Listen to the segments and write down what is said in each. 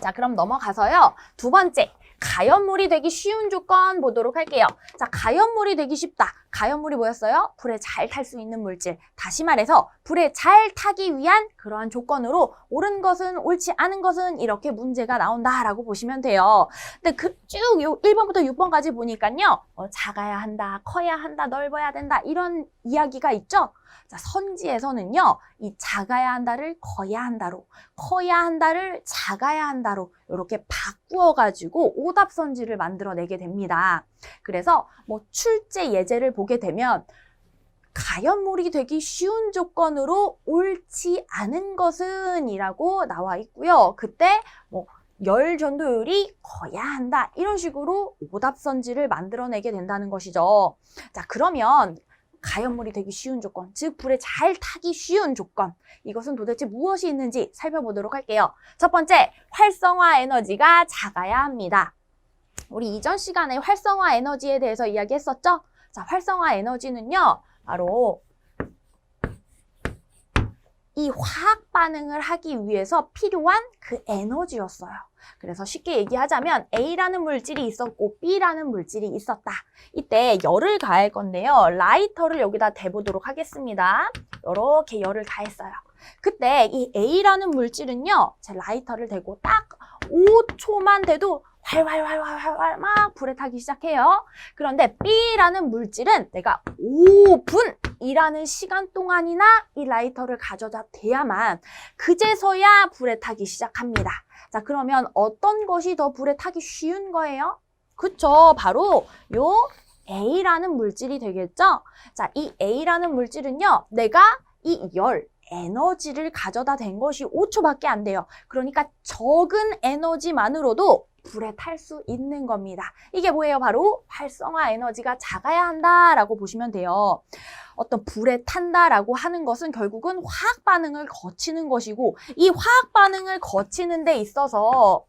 자, 그럼 넘어가서요. 두 번째, 가연물이 되기 쉬운 조건 보도록 할게요. 자, 가연물이 되기 쉽다. 가연물이 뭐였어요? 불에 잘 탈 수 있는 물질. 다시 말해서 불에 잘 타기 위한 그러한 조건으로 옳은 것은 옳지 않은 것은 이렇게 문제가 나온다라고 보시면 돼요. 근데 쭉 1번부터 6번까지 보니까요. 작아야 한다, 커야 한다, 넓어야 된다 이런 이야기가 있죠. 자, 선지에서는요. 이 작아야 한다를 커야 한다로, 커야 한다를 작아야 한다로 이렇게 바꾸어가지고 오답 선지를 만들어내게 됩니다. 그래서 뭐 출제 예제를 보게 되면 가연물이 되기 쉬운 조건으로 옳지 않은 것은 이라고 나와 있고요. 그때 뭐 열 전도율이 커야 한다 이런 식으로 오답 선지를 만들어내게 된다는 것이죠. 자, 그러면 가연물이 되기 쉬운 조건, 즉 불에 잘 타기 쉬운 조건, 이것은 도대체 무엇이 있는지 살펴보도록 할게요. 첫 번째, 활성화 에너지가 작아야 합니다. 우리 이전 시간에 활성화 에너지에 대해서 이야기했었죠? 자, 활성화 에너지는요, 바로 이 화학 반응을 하기 위해서 필요한 그 에너지였어요. 그래서 쉽게 얘기하자면 A라는 물질이 있었고 B라는 물질이 있었다. 이때 열을 가할 건데요. 라이터를 여기다 대보도록 하겠습니다. 이렇게 열을 가했어요. 그때 이 A라는 물질은요. 제 라이터를 대고 딱 5초만 돼도 활활활활활 막 불에 타기 시작해요. 그런데 B라는 물질은 내가 5분이라는 시간 동안이나 이 라이터를 가져다 대야만 그제서야 불에 타기 시작합니다. 자, 그러면 어떤 것이 더 불에 타기 쉬운 거예요? 그쵸, 바로 요 A라는 물질이 되겠죠? 자, 이 A라는 물질은요, 내가 이 에너지를 가져다 댄 것이 5초밖에 안 돼요. 그러니까 적은 에너지만으로도 불에 탈 수 있는 겁니다. 이게 뭐예요? 바로 활성화 에너지가 작아야 한다라고 보시면 돼요. 어떤 불에 탄다라고 하는 것은 결국은 화학 반응을 거치는 것이고 이 화학 반응을 거치는 데 있어서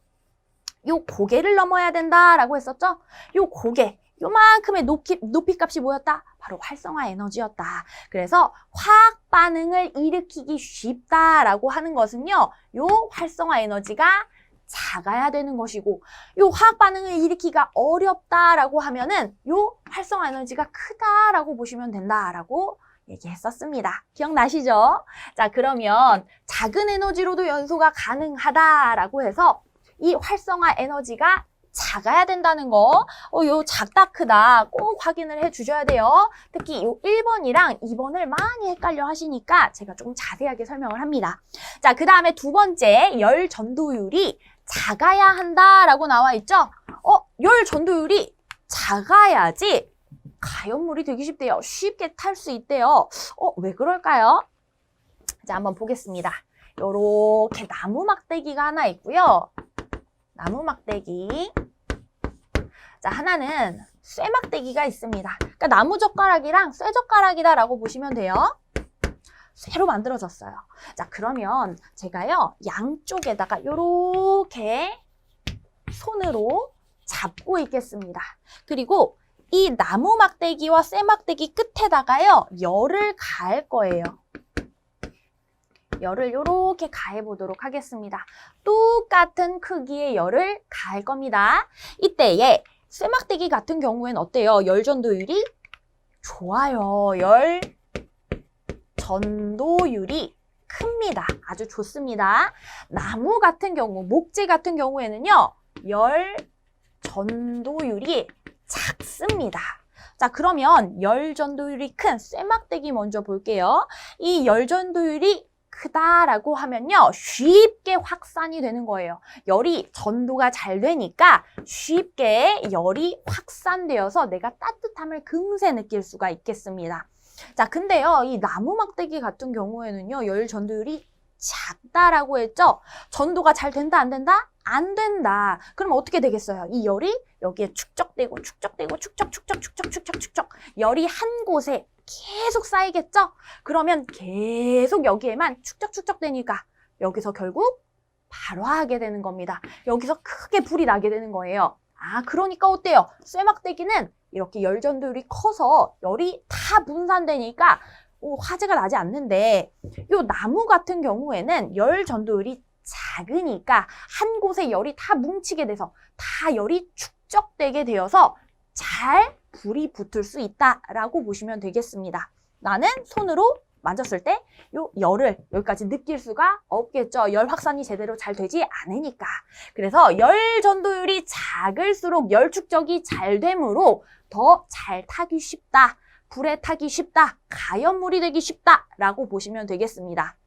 요 고개를 넘어야 된다라고 했었죠? 요 고개, 요만큼의 높이값이 뭐였다? 바로 활성화 에너지였다. 그래서 화학 반응을 일으키기 쉽다라고 하는 것은요. 요 활성화 에너지가 작아야 되는 것이고 요 화학 반응을 일으키기가 어렵다라고 하면은 요 활성화 에너지가 크다라고 보시면 된다라고 얘기했었습니다. 기억나시죠? 자, 그러면 작은 에너지로도 연소가 가능하다라고 해서 이 활성화 에너지가 작아야 된다는 거, 요 작다 크다 꼭 확인을 해 주셔야 돼요. 특히 요 1번이랑 2번을 많이 헷갈려 하시니까 제가 조금 자세하게 설명을 합니다. 자, 그 다음에 두 번째, 열 전도율이 작아야 한다라고 나와 있죠? 열 전도율이 작아야지 가연물이 되기 쉽대요. 쉽게 탈 수 있대요. 왜 그럴까요? 자, 한번 보겠습니다. 요렇게 나무 막대기가 하나 있고요. 나무 막대기. 자, 하나는 쇠 막대기가 있습니다. 그러니까 나무 젓가락이랑 쇠 젓가락이다라고 보시면 돼요. 쇠로 만들어졌어요. 자, 그러면 제가요, 양쪽에다가 요렇게 손으로 잡고 있겠습니다. 그리고 이 나무 막대기와 쇠 막대기 끝에다가요, 열을 가할 거예요. 열을 요렇게 가해 보도록 하겠습니다. 똑같은 크기의 열을 가할 겁니다. 이때에 쇠막대기 같은 경우에는 어때요? 열 전도율이 좋아요. 열 전도율이 큽니다. 아주 좋습니다. 나무 같은 경우, 목재 같은 경우에는요. 열 전도율이 작습니다. 자, 그러면 열 전도율이 큰 쇠막대기 먼저 볼게요. 이 열 전도율이 크다라고 하면요. 쉽게 확산이 되는 거예요. 열이 전도가 잘 되니까 쉽게 열이 확산되어서 내가 따뜻함을 금세 느낄 수가 있겠습니다. 자, 근데요. 이 나무 막대기 같은 경우에는요. 열 전도율이 작다라고 했죠? 전도가 잘 된다, 안 된다? 안 된다. 그럼 어떻게 되겠어요? 이 열이 여기에 축적되고 축적. 열이 한 곳에 계속 쌓이겠죠? 그러면 계속 여기에만 축적 되니까 여기서 결국 발화하게 되는 겁니다. 여기서 크게 불이 나게 되는 거예요. 아, 그러니까 어때요? 쇠막대기는 이렇게 열 전도율이 커서 열이 다 분산되니까 화재가 나지 않는데 요 나무 같은 경우에는 열 전도율이 작으니까 한 곳에 열이 다 뭉치게 돼서 다 열이 축적되게 되어서 잘 불이 붙을 수 있다라고 보시면 되겠습니다. 나는 손으로 만졌을 때 요 열을 여기까지 느낄 수가 없겠죠. 열 확산이 제대로 잘 되지 않으니까. 그래서 열 전도율이 작을수록 열 축적이 잘 되므로 더 잘 타기 쉽다. 불에 타기 쉽다. 가연물이 되기 쉽다라고 보시면 되겠습니다.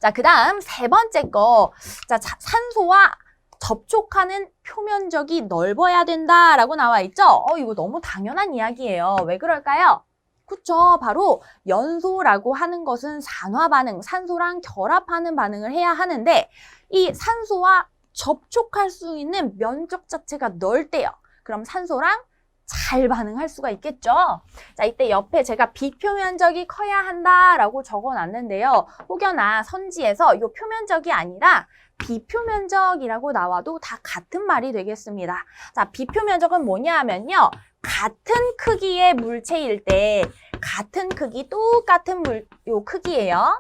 자, 그 다음 세 번째 거. 자, 산소와 접촉하는 표면적이 넓어야 된다라고 나와 있죠? 이거 너무 당연한 이야기예요. 왜 그럴까요? 그쵸. 바로 연소라고 하는 것은 산화 반응, 산소랑 결합하는 반응을 해야 하는데 이 산소와 접촉할 수 있는 면적 자체가 넓대요. 그럼 산소랑 잘 반응할 수가 있겠죠. 자, 이때 옆에 제가 비표면적이 커야 한다라고 적어놨는데요. 혹여나 선지에서 이 표면적이 아니라 비표면적이라고 나와도 다 같은 말이 되겠습니다. 자, 비표면적은 뭐냐 하면요. 같은 크기의 물체일 때 같은 크기, 똑같은 요 크기예요.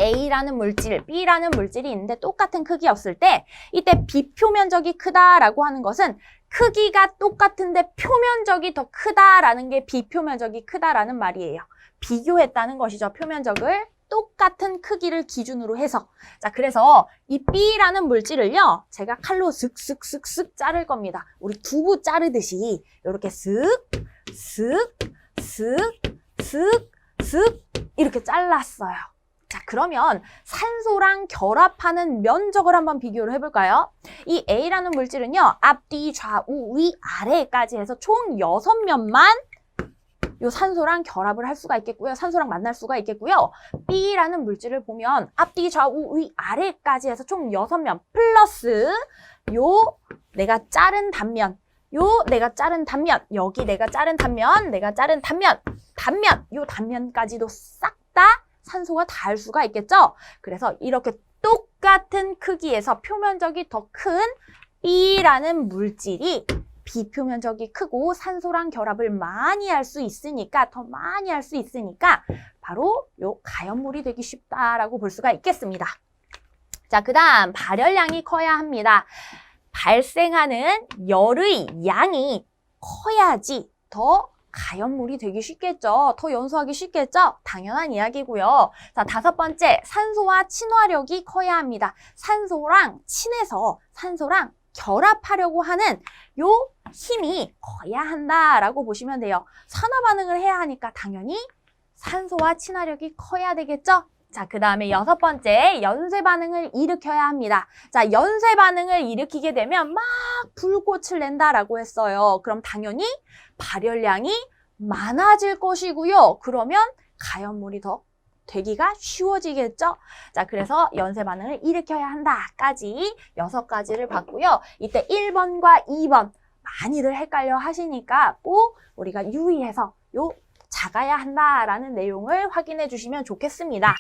A라는 물질, B라는 물질이 있는데 똑같은 크기였을 때 이때 비표면적이 크다라고 하는 것은 크기가 똑같은데 표면적이 더 크다라는 게 비표면적이 크다라는 말이에요. 비교했다는 것이죠. 표면적을 똑같은 크기를 기준으로 해서. 자, 그래서 이 B라는 물질을요. 제가 칼로 슥슥슥슥 자를 겁니다. 우리 두부 자르듯이 이렇게 슥, 슥, 슥, 슥, 슥 이렇게 잘랐어요. 자, 그러면 산소랑 결합하는 면적을 한번 비교를 해볼까요? 이 A라는 물질은요. 앞뒤, 좌우, 위, 아래까지 해서 총 6면만 요 산소랑 결합을 할 수가 있겠고요. 산소랑 만날 수가 있겠고요. B라는 물질을 보면 앞뒤, 좌우, 위, 아래까지 해서 총 6면 플러스 요 내가 자른 단면, 요 내가 자른 단면, 여기 내가 자른 단면, 내가 자른 단면, 요 단면까지도 싹 다 산소가 닿을 수가 있겠죠? 그래서 이렇게 똑같은 크기에서 표면적이 더 큰 B라는 물질이 비표면적이 크고 산소랑 결합을 많이 할 수 있으니까, 더 많이 할 수 있으니까 바로 요 가연물이 되기 쉽다라고 볼 수가 있겠습니다. 자, 그 다음 발열량이 커야 합니다. 발생하는 열의 양이 커야지 더 가연물이 되기 쉽겠죠. 더 연소하기 쉽겠죠. 당연한 이야기고요. 자, 5번째, 산소와 친화력이 커야 합니다. 산소랑 친해서 산소랑 결합하려고 하는 요 힘이 커야 한다라고 보시면 돼요. 산화 반응을 해야 하니까 당연히 산소와 친화력이 커야 되겠죠. 자, 그 다음에 6번째, 연쇄 반응을 일으켜야 합니다. 자, 연쇄 반응을 일으키게 되면 막 불꽃을 낸다라고 했어요. 그럼 당연히 발열량이 많아질 것이고요. 그러면 가연물이 더 되기가 쉬워지겠죠? 자, 그래서 연쇄 반응을 일으켜야 한다까지 6가지를 봤고요. 이때 1번과 2번 많이들 헷갈려 하시니까 꼭 우리가 유의해서 요 작아야 한다라는 내용을 확인해 주시면 좋겠습니다.